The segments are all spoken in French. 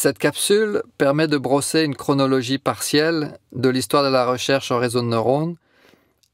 Cette capsule permet de brosser une chronologie partielle de l'histoire de la recherche en réseau de neurones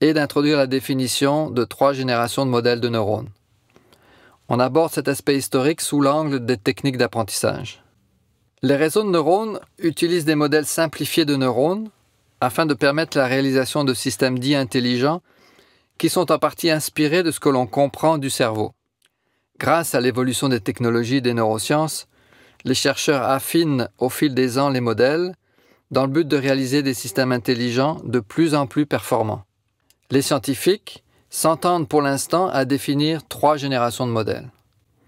et d'introduire la définition de 3 générations de modèles de neurones. On aborde cet aspect historique sous l'angle des techniques d'apprentissage. Les réseaux de neurones utilisent des modèles simplifiés de neurones afin de permettre la réalisation de systèmes dits intelligents qui sont en partie inspirés de ce que l'on comprend du cerveau. Grâce à l'évolution des technologies et des neurosciences, les chercheurs affinent au fil des ans les modèles dans le but de réaliser des systèmes intelligents de plus en plus performants. Les scientifiques s'entendent pour l'instant à définir 3 générations de modèles.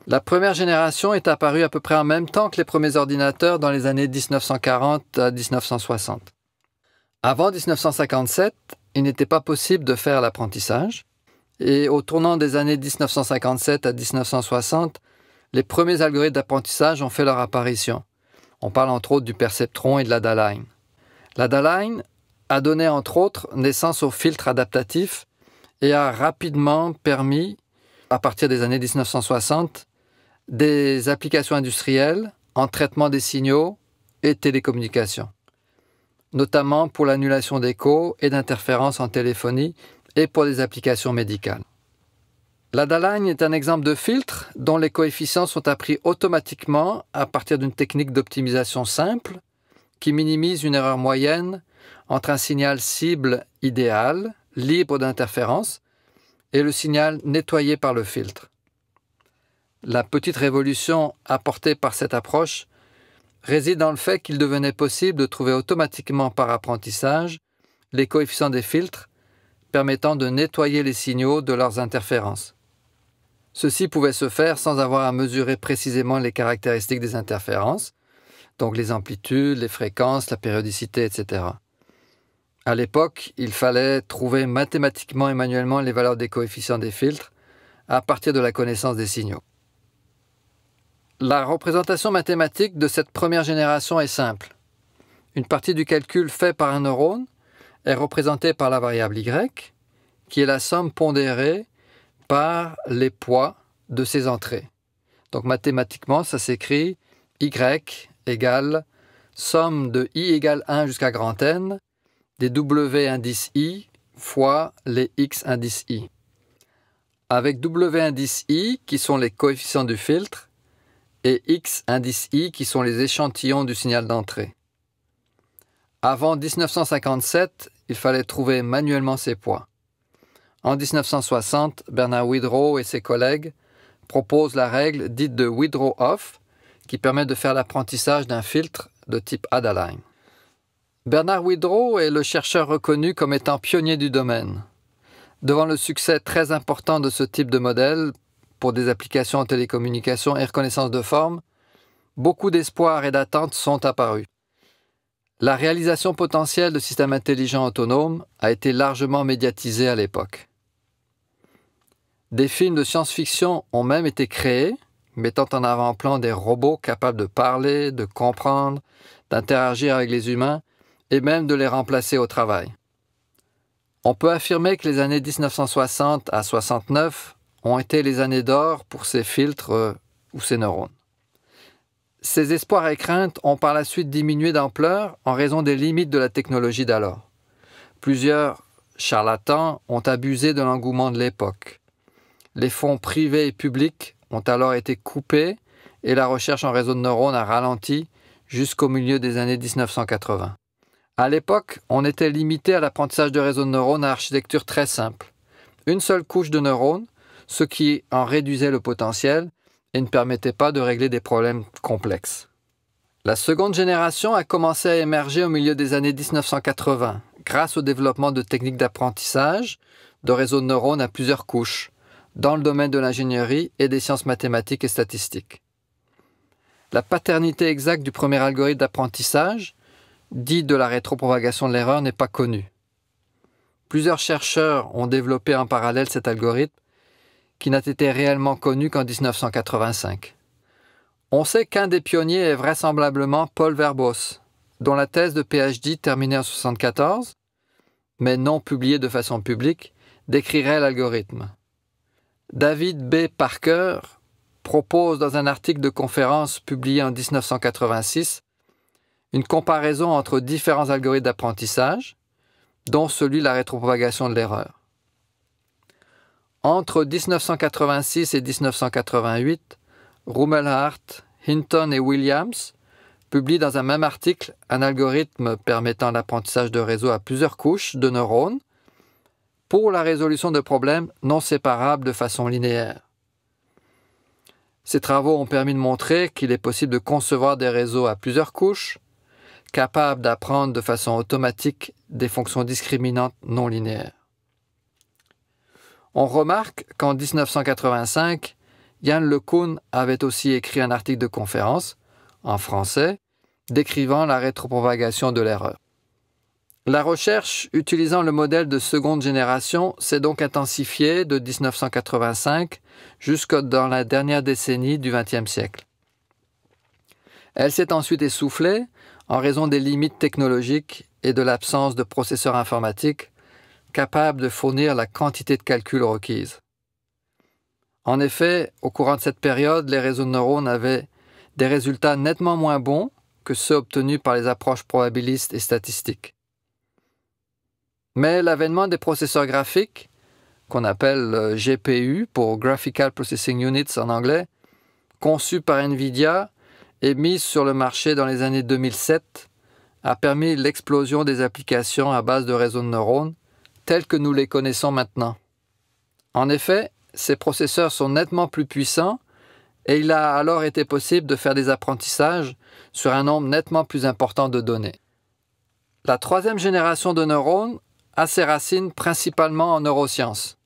La première génération est apparue à peu près en même temps que les premiers ordinateurs dans les années 1940 à 1960. Avant 1957, il n'était pas possible de faire l'apprentissage, et au tournant des années 1957 à 1960, les premiers algorithmes d'apprentissage ont fait leur apparition. On parle entre autres du perceptron et de l'Ada-Line. L'Ada-Line a donné entre autres naissance au filtre adaptatif et a rapidement permis, à partir des années 1960, des applications industrielles en traitement des signaux et télécommunications, notamment pour l'annulation d'échos et d'interférences en téléphonie et pour des applications médicales. L'Ada-Line est un exemple de filtre dont les coefficients sont appris automatiquement à partir d'une technique d'optimisation simple qui minimise une erreur moyenne entre un signal cible idéal, libre d'interférences, et le signal nettoyé par le filtre. La petite révolution apportée par cette approche réside dans le fait qu'il devenait possible de trouver automatiquement par apprentissage les coefficients des filtres permettant de nettoyer les signaux de leurs interférences. Ceci pouvait se faire sans avoir à mesurer précisément les caractéristiques des interférences, donc les amplitudes, les fréquences, la périodicité, etc. À l'époque, il fallait trouver mathématiquement et manuellement les valeurs des coefficients des filtres à partir de la connaissance des signaux. La représentation mathématique de cette première génération est simple. Une partie du calcul fait par un neurone est représentée par la variable y, qui est la somme pondérée par les poids de ses entrées. Donc mathématiquement, ça s'écrit y égale somme de i égale 1 jusqu'à grand N des w indice i fois les x indice i. Avec w indice i, qui sont les coefficients du filtre, et x indice i, qui sont les échantillons du signal d'entrée. Avant 1957, il fallait trouver manuellement ces poids. En 1960, Bernard Widrow et ses collègues proposent la règle dite de Widrow-Off, qui permet de faire l'apprentissage d'un filtre de type Ada-Line. Bernard Widrow est le chercheur reconnu comme étant pionnier du domaine. Devant le succès très important de ce type de modèle pour des applications en télécommunications et reconnaissance de forme, beaucoup d'espoirs et d'attentes sont apparus. La réalisation potentielle de systèmes intelligents autonomes a été largement médiatisée à l'époque. Des films de science-fiction ont même été créés, mettant en avant-plan des robots capables de parler, de comprendre, d'interagir avec les humains et même de les remplacer au travail. On peut affirmer que les années 1960 à 69 ont été les années d'or pour ces filtres ou ces neurones. Ces espoirs et craintes ont par la suite diminué d'ampleur en raison des limites de la technologie d'alors. Plusieurs charlatans ont abusé de l'engouement de l'époque. Les fonds privés et publics ont alors été coupés et la recherche en réseau de neurones a ralenti jusqu'au milieu des années 1980. À l'époque, on était limité à l'apprentissage de réseaux de neurones à architecture très simple. Une seule couche de neurones, ce qui en réduisait le potentiel et ne permettait pas de régler des problèmes complexes. La seconde génération a commencé à émerger au milieu des années 1980, grâce au développement de techniques d'apprentissage de réseaux de neurones à plusieurs couches, dans le domaine de l'ingénierie et des sciences mathématiques et statistiques. La paternité exacte du premier algorithme d'apprentissage, dit de la rétropropagation de l'erreur, n'est pas connue. Plusieurs chercheurs ont développé en parallèle cet algorithme, qui n'a été réellement connu qu'en 1985. On sait qu'un des pionniers est vraisemblablement Paul Verbos, dont la thèse de PhD terminée en 1974, mais non publiée de façon publique, décrirait l'algorithme. David B. Parker propose dans un article de conférence publié en 1986 une comparaison entre différents algorithmes d'apprentissage, dont celui de la rétropropagation de l'erreur. Entre 1986 et 1988, Rumelhart, Hinton et Williams publient dans un même article un algorithme permettant l'apprentissage de réseaux à plusieurs couches de neurones pour la résolution de problèmes non séparables de façon linéaire. Ces travaux ont permis de montrer qu'il est possible de concevoir des réseaux à plusieurs couches, capables d'apprendre de façon automatique des fonctions discriminantes non linéaires. On remarque qu'en 1985, Yann LeCun avait aussi écrit un article de conférence, en français, décrivant la rétropropagation de l'erreur. La recherche utilisant le modèle de seconde génération s'est donc intensifiée de 1985 jusque dans la dernière décennie du XXe siècle. Elle s'est ensuite essoufflée en raison des limites technologiques et de l'absence de processeurs informatiques capables de fournir la quantité de calculs requise. En effet, au courant de cette période, les réseaux de neurones avaient des résultats nettement moins bons que ceux obtenus par les approches probabilistes et statistiques. Mais l'avènement des processeurs graphiques, qu'on appelle GPU pour Graphical Processing Units en anglais, conçus par NVIDIA et mis sur le marché dans les années 2007, a permis l'explosion des applications à base de réseaux de neurones tels que nous les connaissons maintenant. En effet, ces processeurs sont nettement plus puissants et il a alors été possible de faire des apprentissages sur un nombre nettement plus important de données. La troisième génération de neurones a ses racines principalement en neurosciences.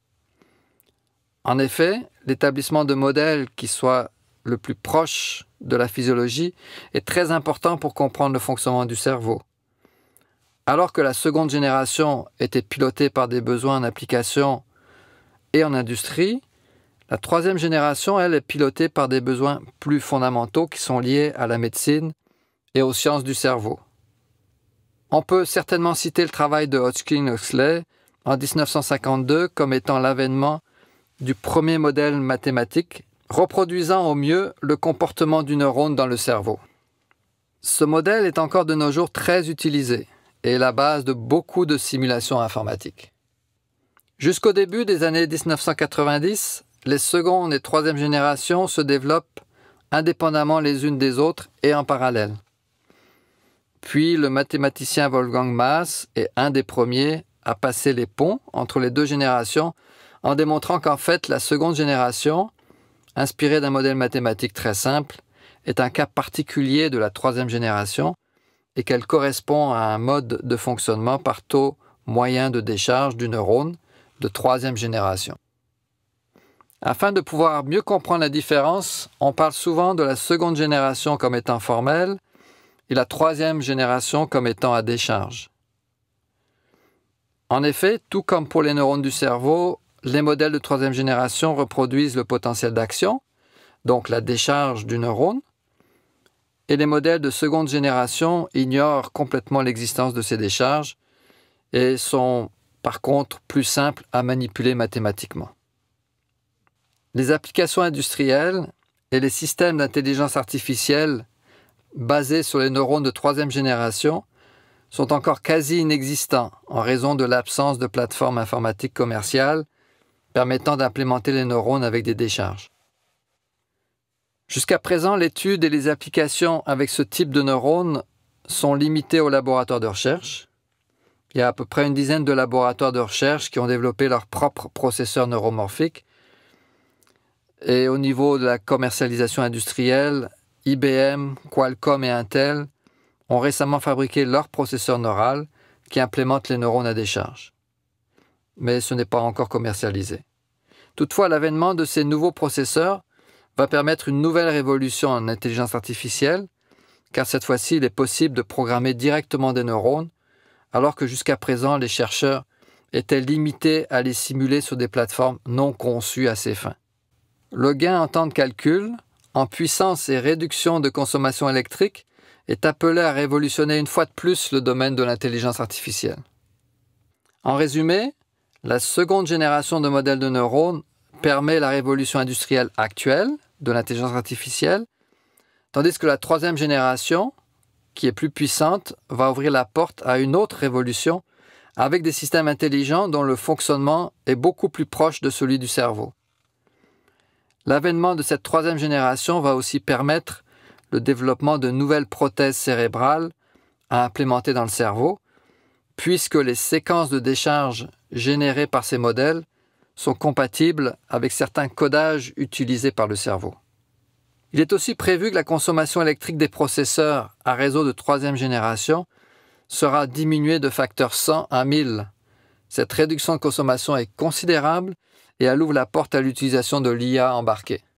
En effet, l'établissement de modèles qui soient le plus proche de la physiologie est très important pour comprendre le fonctionnement du cerveau. Alors que la seconde génération était pilotée par des besoins en application et en industrie, la troisième génération, elle, est pilotée par des besoins plus fondamentaux qui sont liés à la médecine et aux sciences du cerveau. On peut certainement citer le travail de Hodgkin-Huxley en 1952 comme étant l'avènement du premier modèle mathématique reproduisant au mieux le comportement du neurone dans le cerveau. Ce modèle est encore de nos jours très utilisé et est la base de beaucoup de simulations informatiques. Jusqu'au début des années 1990, les seconde et troisième générations se développent indépendamment les unes des autres et en parallèle. Puis le mathématicien Wolfgang Maass est un des premiers à passer les ponts entre les deux générations en démontrant qu'en fait la seconde génération, inspirée d'un modèle mathématique très simple, est un cas particulier de la troisième génération et qu'elle correspond à un mode de fonctionnement par taux moyen de décharge du neurone de troisième génération. Afin de pouvoir mieux comprendre la différence, on parle souvent de la seconde génération comme étant formelle et la troisième génération comme étant à décharge. En effet, tout comme pour les neurones du cerveau, les modèles de troisième génération reproduisent le potentiel d'action, donc la décharge du neurone, et les modèles de seconde génération ignorent complètement l'existence de ces décharges et sont par contre plus simples à manipuler mathématiquement. Les applications industrielles et les systèmes d'intelligence artificielle basés sur les neurones de troisième génération sont encore quasi inexistants en raison de l'absence de plateformes informatiques commerciales permettant d'implémenter les neurones avec des décharges. Jusqu'à présent, l'étude et les applications avec ce type de neurones sont limitées aux laboratoires de recherche. Il y a à peu près une dizaine de laboratoires de recherche qui ont développé leurs propres processeurs neuromorphiques. Et au niveau de la commercialisation industrielle, IBM, Qualcomm et Intel ont récemment fabriqué leur processeur neural qui implémente les neurones à décharge. Mais ce n'est pas encore commercialisé. Toutefois, l'avènement de ces nouveaux processeurs va permettre une nouvelle révolution en intelligence artificielle, car cette fois-ci, il est possible de programmer directement des neurones, alors que jusqu'à présent, les chercheurs étaient limités à les simuler sur des plateformes non conçues à ces fins. Le gain en temps de calcul, en puissance et réduction de consommation électrique, est appelé à révolutionner une fois de plus le domaine de l'intelligence artificielle. En résumé, la seconde génération de modèles de neurones permet la révolution industrielle actuelle de l'intelligence artificielle, tandis que la troisième génération, qui est plus puissante, va ouvrir la porte à une autre révolution avec des systèmes intelligents dont le fonctionnement est beaucoup plus proche de celui du cerveau. L'avènement de cette troisième génération va aussi permettre le développement de nouvelles prothèses cérébrales à implémenter dans le cerveau, puisque les séquences de décharge générées par ces modèles sont compatibles avec certains codages utilisés par le cerveau. Il est aussi prévu que la consommation électrique des processeurs à réseau de troisième génération sera diminuée de facteur 100 à 1000. Cette réduction de consommation est considérable et elle ouvre la porte à l'utilisation de l'IA embarquée.